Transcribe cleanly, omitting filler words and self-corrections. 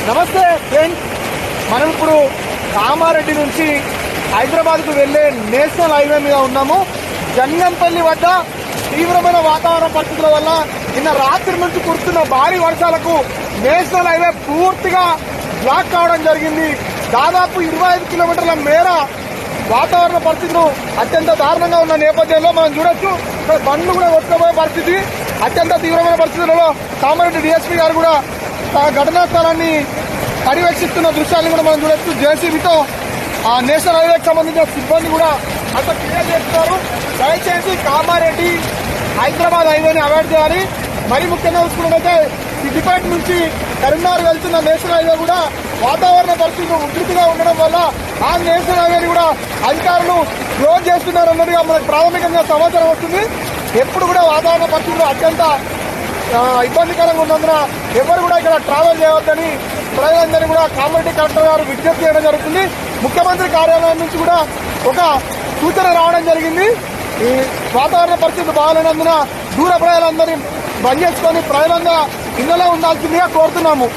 నమస్తే ఫ్రెండ్స్, మనం ఇప్పుడు కామారెడ్డి నుంచి హైదరాబాద్కు వెళ్లే నేషనల్ హైవే మీద ఉన్నాము. జంగంపల్లి వద్ద తీవ్రమైన వాతావరణ పరిస్థితుల వల్ల నిన్న రాత్రి నుంచి కురుస్తున్న భారీ వర్షాలకు నేషనల్ హైవే పూర్తిగా బ్లాక్ కావడం జరిగింది. దాదాపు 25 కిలోమీటర్ల మేర వాతావరణ పరిస్థితులు అత్యంత దారుణంగా ఉన్న నేపథ్యంలో మనం చూడొచ్చు, బండ్లు కూడా కొట్టుకుపోయే పరిస్థితి. అత్యంత తీవ్రమైన పరిస్థితులలో కామారెడ్డి డిఎస్పీ గారు కూడా ఘటనా స్థలాన్ని పర్యవేక్షిస్తున్న దృశ్యాన్ని కూడా మనం చూడొచ్చు. జేసీబీతో ఆ నేషనల్ హైవేకి సంబంధించిన సిబ్బంది కూడా అంత క్లియర్ చేస్తున్నారు. దయచేసి కామారెడ్డి హైదరాబాద్ హైవేని అవాయిడ్ చేయాలి. మరీ ముఖ్యంగా చూసుకున్నట్లయితే సిద్దిపేట నుంచి కరీంనగర్ వెళ్తున్న నేషనల్ హైవే కూడా వాతావరణ పరిస్థితులు ఉధృతిగా ఉండడం వల్ల ఆ నేషనల్ హైవేని కూడా అధికారులు క్లోజ్ చేస్తున్నారన్నదిగా మనకు ప్రాథమికంగా సమాచారం వస్తుంది. ఎప్పుడు కూడా వాతావరణ పరిస్థితులు అత్యంత ఇబ్బందికరంగా ఉన్నందున ఎవరు కూడా ఇక్కడ ట్రావెల్ చేయవద్దని ప్రజలందరినీ కూడా కామారెడ్డి కలెక్టర్ గారు విజ్ఞప్తి చేయడం జరుగుతుంది. ముఖ్యమంత్రి కార్యాలయం నుంచి కూడా ఒక సూచన రావడం జరిగింది. ఈ వాతావరణ పరిస్థితులు బాగాలేనందున దూర ప్రజలందరినీ బంద్ చేసుకొని ప్రజలంగా ఇళ్లలో ఉండాల్సిందిగా కోరుతున్నాము.